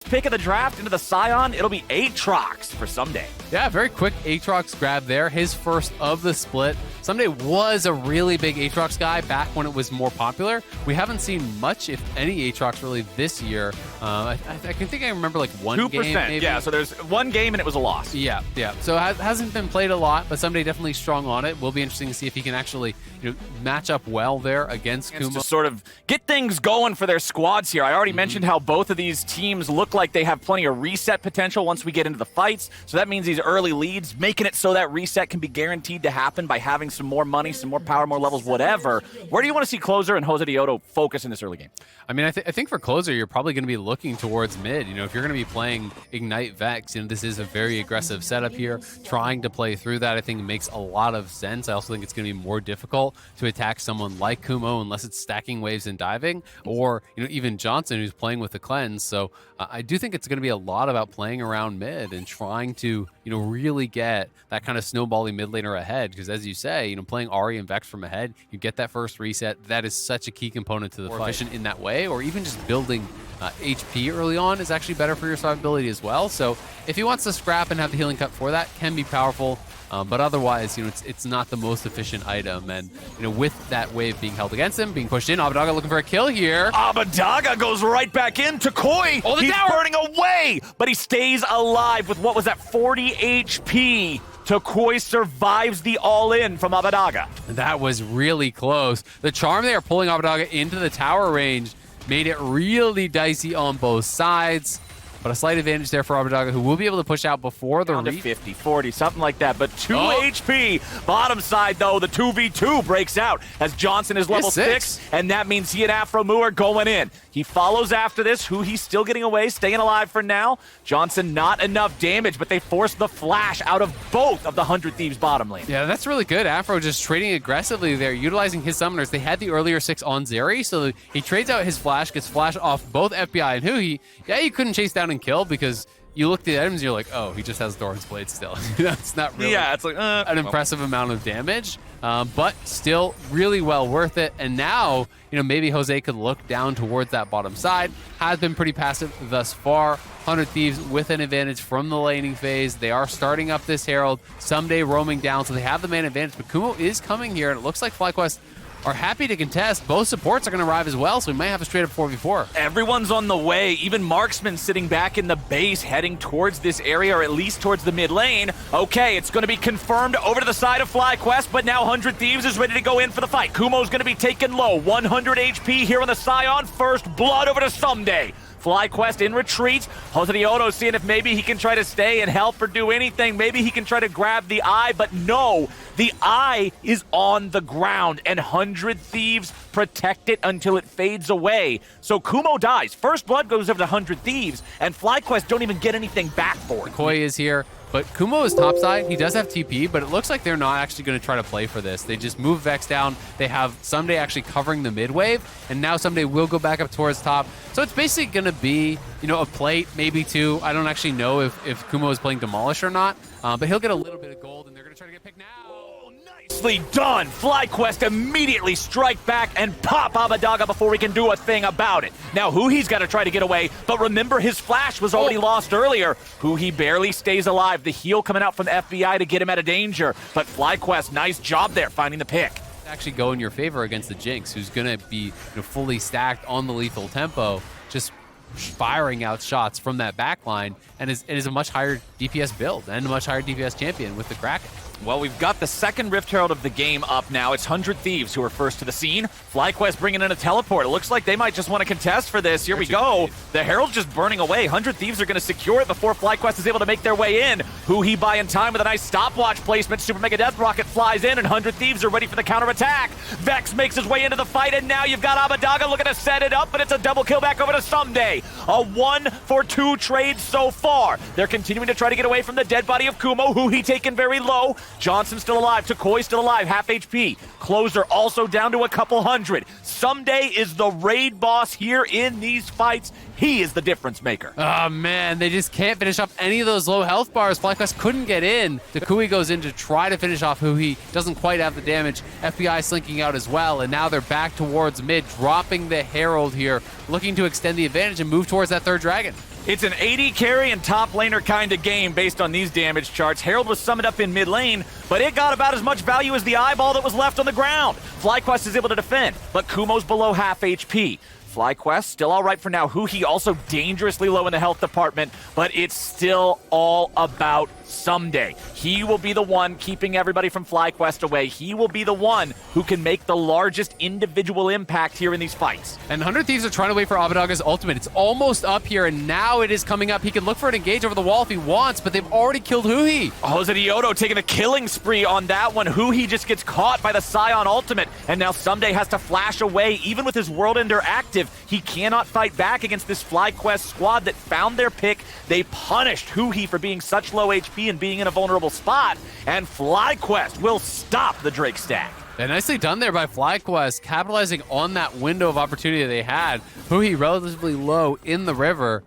pick of the draft into the Scion, it'll be Aatrox for Someday. Yeah, very quick Aatrox grab there. His first of the split. Someday was a really big Aatrox guy back when it was more popular. We haven't seen much, if any, Aatrox really this year. I think I remember like 1 game, maybe. Yeah, so there's 1 game and it was a loss. Yeah. So it hasn't been played a lot, but Someday definitely strong on it. Will be interesting to see if he can actually match up well there against Kumo. To sort of get things going for their squads here. I already mentioned how both of these teams look like they have plenty of reset potential once we get into the fights. So that means these early leads, making it so that reset can be guaranteed to happen by having some more money, some more power, more levels, whatever. Where do you want to see Closer and JOSEDEODO focus in this early game? I mean, I think for Closer, you're probably going to be looking towards mid. If you're going to be playing Ignite Vex, this is a very aggressive setup here. Trying to play through that, I think, makes a lot of sense. I also think it's going to be more difficult to attack someone like Kumo unless it's stacking waves and diving, or even Johnson, who's playing with the cleanse. So I do think it's going to be a lot about playing around mid and trying to really get that kind of snowbally mid laner ahead. Because as you say, playing Ahri and Vex from ahead, you get that first reset. That is such a key component to the fight. Efficient in that way, or even just building HP early on is actually better for your survivability as well. So if he wants to scrap and have the healing cut for that, can be powerful. But otherwise, it's not the most efficient item. And, with that wave being held against him, being pushed in, Abbedagga looking for a kill here. Abbedagga goes right back in to Koi. Oh, he's burning away, but he stays alive with what was that 40 HP. Takoi survives the all-in from Abbedagga. That was really close. The charm there, pulling Abbedagga into the tower range, made it really dicey on both sides. But a slight advantage there for Abbedagga, who will be able to push out before the reach. 50, 40, something like that. But 2 HP. Bottom side, though, the 2v2 breaks out as Johnson is level 6. And that means he and Afro Moo are going in. He follows after this, who he's still getting away, staying alive for now. Johnson, not enough damage, but they force the flash out of both of the 100 Thieves bottom lane. Yeah, that's really good. Afro just trading aggressively there, utilizing his summoners. They had the earlier 6 on Zeri, so he trades out his flash, gets flash off both FBI and Huhi. Yeah, you couldn't chase down and kill because you look at the items and you're like, oh, he just has Doran's Blade still. That's not really it's like, an impressive amount of damage, but still really well worth it. And now, maybe Jose could look down towards that bottom side. Has been pretty passive thus far. 100 Thieves with an advantage from the laning phase. They are starting up this Herald. Someday roaming down, so they have the man advantage. But Kumo is coming here, and it looks like FlyQuest are happy to contest. Both supports are going to arrive as well, so we might have a straight-up 4v4. Everyone's on the way. Even Marksman sitting back in the base, heading towards this area, or at least towards the mid lane. Okay, it's going to be confirmed over to the side of FlyQuest, but now 100 Thieves is ready to go in for the fight. Kumo's going to be taken low. 100 HP here on the Scion. First blood over to Someday. FlyQuest in retreat. JOSEDEODO seeing if maybe he can try to stay and help or do anything. Maybe he can try to grab the eye, but no. The eye is on the ground, and 100 Thieves protect it until it fades away. So Kumo dies. First blood goes over to 100 Thieves, and FlyQuest don't even get anything back for it. Koi is here. But Kumo is topside. He does have TP, but it looks like they're not actually going to try to play for this. They just move Vex down. They have Someday actually covering the mid wave, and now Someday will go back up towards top. So it's basically going to be, a plate, maybe 2. I don't actually know if Kumo is playing Demolish or not, but he'll get a little bit of gold, and they're going to try to get picked now. Nicely done. FlyQuest immediately strike back and pop Abbedagga before we can do a thing about it. Now Huhi's got to try to get away, but remember his flash was already lost earlier. Huhi barely stays alive. The heal coming out from FBI to get him out of danger. But FlyQuest, nice job there finding the pick. Actually go in your favor against the Jinx, who's going to be fully stacked on the lethal tempo, just firing out shots from that backline, and it is a much higher DPS build and a much higher DPS champion with the Kraken. Well, we've got the second Rift Herald of the game up now. It's 100 Thieves who are first to the scene. FlyQuest bringing in a teleport. It looks like they might just want to contest for this. Here we go. The Herald's just burning away. 100 Thieves are going to secure it before FlyQuest is able to make their way in. Huhi buying time with a nice stopwatch placement. Super Mega Death Rocket flies in, and 100 Thieves are ready for the counterattack. Vex makes his way into the fight, and now you've got Abbedagga looking to set it up, but it's a double kill back over to Someday. A 1-for-2 trade so far. They're continuing to try to get away from the dead body of Kumo, Huhi taken very low. Johnson still alive. Takoi still alive. Half HP. Closer also down to a couple hundred. Someday is the raid boss here in these fights. He is the difference maker. Oh, man. They just can't finish off any of those low health bars. FlyQuest couldn't get in. Takui goes in to try to finish off Huhi. Doesn't quite have the damage. FBI slinking out as well. And now they're back towards mid, dropping the Herald here, looking to extend the advantage and move towards that third dragon. It's an AD carry and top laner kind of game based on these damage charts. Herald was summoned up in mid lane, but it got about as much value as the eyeball that was left on the ground. FlyQuest is able to defend, but Kumo's below half HP. FlyQuest, still all right for now. Huhi also dangerously low in the health department, but it's still all about someday. He will be the one keeping everybody from FlyQuest away. He will be the one who can make the largest individual impact here in these fights. And 100 Thieves are trying to wait for Abadaga's ultimate. It's almost up here, and now it is coming up. He can look for an engage over the wall if he wants, but they've already killed Huhi. JOSEDEODO taking a killing spree on that one. Huhi just gets caught by the Scion ultimate, and now Someday has to flash away. Even with his World Ender active, he cannot fight back against this FlyQuest squad that found their pick. They punished Huhi for being such low HP and being in a vulnerable spot, and FlyQuest will stop the Drake stack. And nicely done there by FlyQuest, capitalizing on that window of opportunity they had. Huhi relatively low in the river,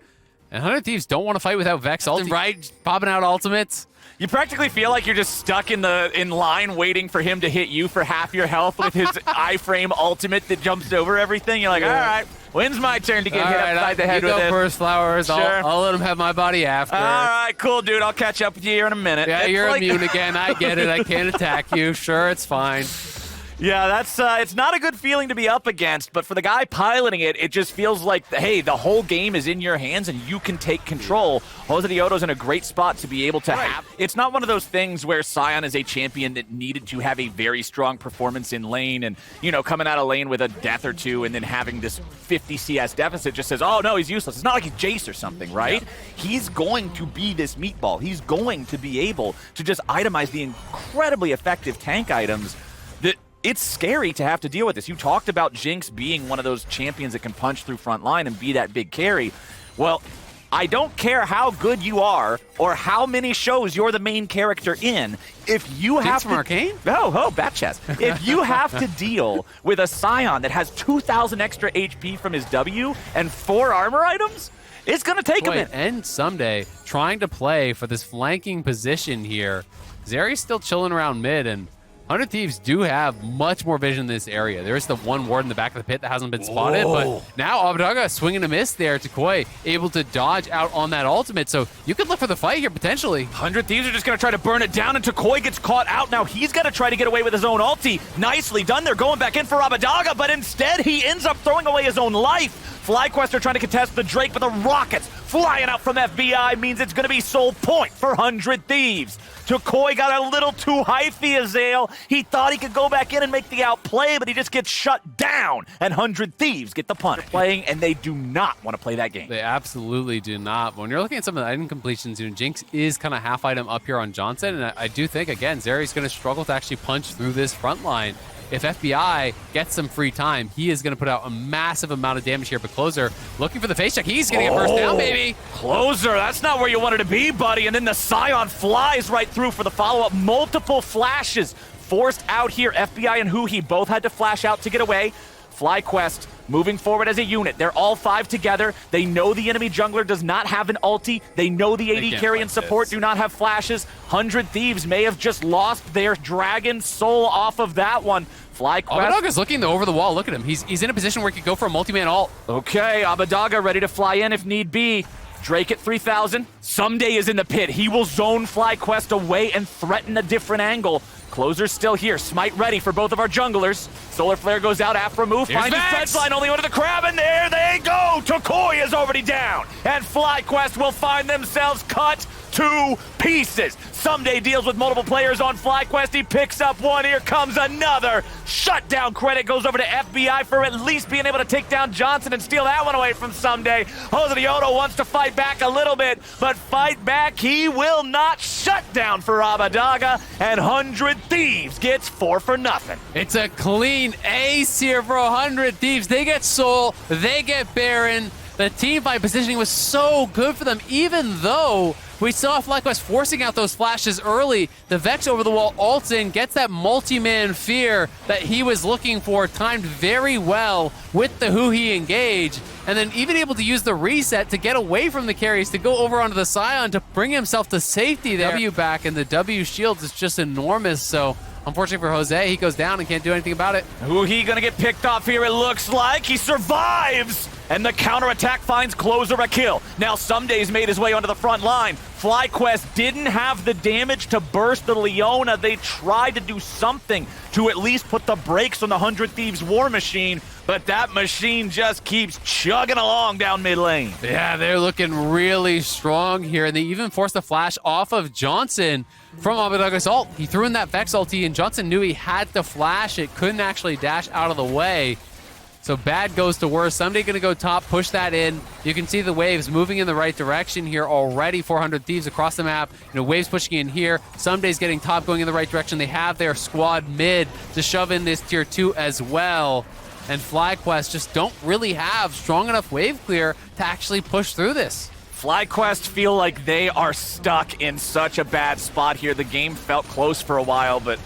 and 100 Thieves don't want to fight without Vex ultimate, right? Popping out ultimates. You practically feel like you're just stuck in line waiting for him to hit you for half your health with his iframe ultimate that jumps over everything. You're like, all right, when's my turn to get hit upside the head with this? You go first, Flowers. Sure. I'll let him have my body after. All right, cool, dude. I'll catch up with you here in a minute. Yeah, you're immune again. I get it. I can't attack you. Sure, it's fine. Yeah, that's it's not a good feeling to be up against, but for the guy piloting it, it just feels like, hey, the whole game is in your hands and you can take control. JOSEDEODO's in a great spot to be able to have. It's not one of those things where Scion is a champion that needed to have a very strong performance in lane and, you know, coming out of lane with a death or two and then having this 50 CS deficit just says, oh, no, he's useless. It's not like he's Jace or something, right? Yeah. He's going to be this meatball. He's going to be able to just itemize the incredibly effective tank items that it's scary to have to deal with this. You talked about Jinx being one of those champions that can punch through front line and be that big carry. Well, I don't care how good you are or how many shows you're the main character in. If you have from Arcane? Bat chest. If you have to deal with a Scion that has 2,000 extra HP from his W and 4 armor items, it's going to take a minute. And Someday trying to play for this flanking position here. Zeri's still chilling around mid, and 100 Thieves do have much more vision in this area. There is the one ward in the back of the pit that hasn't been spotted, but now Abadaga swinging a miss there to Koi, able to dodge out on that ultimate, so you could look for the fight here potentially. 100 Thieves are just going to try to burn it down, and Koi gets caught out. Now he's got to try to get away with his own ulti. Nicely done. They're going back in for Abadaga, but instead he ends up throwing away his own life. FlyQuest are trying to contest the Drake, but the rockets flying out from FBI means it's going to be soul point for 100 Thieves. Koi got a little too hyphy, Azael. He thought he could go back in and make the outplay, but he just gets shut down, and 100 Thieves get the punt. Playing, and they do not want to play that game. They absolutely do not. When you're looking at some of the item completions, you know, Jinx is kind of half item up here on Johnson, and I do think, again, Zeri's going to struggle to actually punch through this front line. If FBI gets some free time, he is going to put out a massive amount of damage here. But Closer looking for the face check. He's getting a first down, baby. Closer, that's not where you wanted to be, buddy. And then the Scion flies right through for the follow-up. Multiple flashes forced out here. FBI and Huhi both had to flash out to get away. FlyQuest moving forward as a unit. They're all 5 together. They know the enemy jungler does not have an ulti. They know the AD carry and support do not have flashes. 100 Thieves may have just lost their dragon soul off of that one. FlyQuest. Abadaga's looking over the wall. Look at him. He's in a position where he could go for a multi-man ult. Okay, Abadaga ready to fly in if need be. Drake at 3,000. Someday is in the pit. He will zone FlyQuest away and threaten a different angle. Closer's still here. Smite ready for both of our junglers. Solar Flare goes out after a move. Finds his fence line only under the crab, and there they go! Koi is already down, and FlyQuest will find themselves cut to pieces. Someday deals with multiple players on FlyQuest. He picks up one. Here comes another. Shutdown credit goes over to FBI for at least being able to take down Johnson and steal that one away from Someday. JOSEDEODO wants to fight back a little bit, but fight back he will not. Shut down for Abadaga, and 100 Thieves gets 4 for nothing. It's a clean ace here for 100 Thieves. They get Soul, they get Baron. The team fight positioning was so good for them, even though we saw FlyQuest forcing out those flashes early. The Vex over the wall ults in, gets that multi-man fear that he was looking for, timed very well with the Huhi engage, and then even able to use the reset to get away from the carries, to go over onto the Scion to bring himself to safety there. W back, and the W shield is just enormous, so unfortunately for Jose, he goes down and can't do anything about it. Huhi gonna get picked off here, it looks like. He survives! and the counterattack finds Closer a kill. Now Somedays made his way onto the front line. FlyQuest didn't have the damage to burst the Leona. They tried to do something to at least put the brakes on the 100 Thieves War Machine, but that machine just keeps chugging along down mid lane. Yeah, they're looking really strong here, and they even forced a flash off of Johnson from Abadaga's ult. He threw in that Vex ulti, and Johnson knew he had to flash it, couldn't actually dash out of the way. So bad goes to worse. Someday going to go top, push that in. You can see the waves moving in the right direction here already. 400 Thieves across the map. Waves pushing in here. Someday's getting top, going in the right direction. They have their squad mid to shove in this tier 2 as well. And FlyQuest just don't really have strong enough wave clear to actually push through this. FlyQuest feel like they are stuck in such a bad spot here. The game felt close for a while, but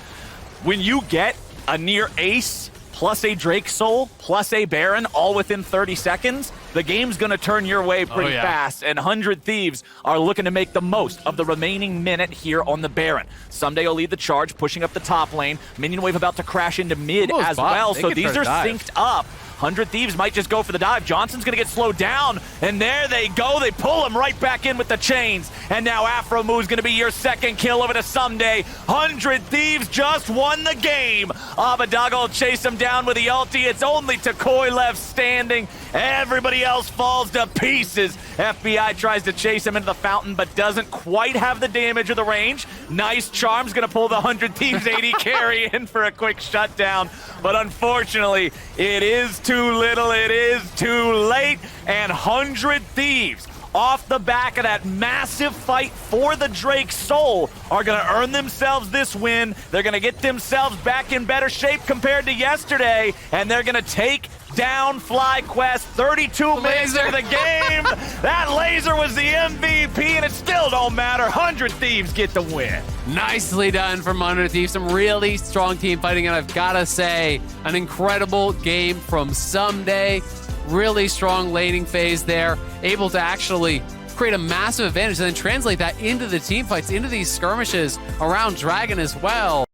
when you get a near ace plus a Drake Soul, plus a Baron, all within 30 seconds, the game's going to turn your way pretty fast, and 100 Thieves are looking to make the most of the remaining minute here on the Baron. Someday will lead the charge, pushing up the top lane. Minion wave about to crash into mid as well, so these are synced up. 100 Thieves might just go for the dive. Johnson's going to get slowed down, and there they go. They pull him right back in with the chains, and now Afro Moo's going to be your second kill over to Someday. 100 Thieves just won the game. Abadaga will chase him down with the ulti. It's only Takoi left standing. Everybody else falls to pieces. FBI tries to chase him into the fountain, but doesn't quite have the damage or the range. Nice charm's going to pull the 100 Thieves 80 carry in for a quick shutdown, but unfortunately, it is too little, it is too late, and 100 Thieves, off the back of that massive fight for the Drake Soul, are going to earn themselves this win. They're going to get themselves back in better shape compared to yesterday, and they're going to take down FlyQuest 32 minutes into the game. That laser was the MVP, and it still don't matter. 100 Thieves get the win. Nicely done from 100 Thieves. Some really strong team fighting, and I've got to say, an incredible game from Someday. Really strong laning phase there, able to actually create a massive advantage and then translate that into the team fights, into these skirmishes around Dragon as well.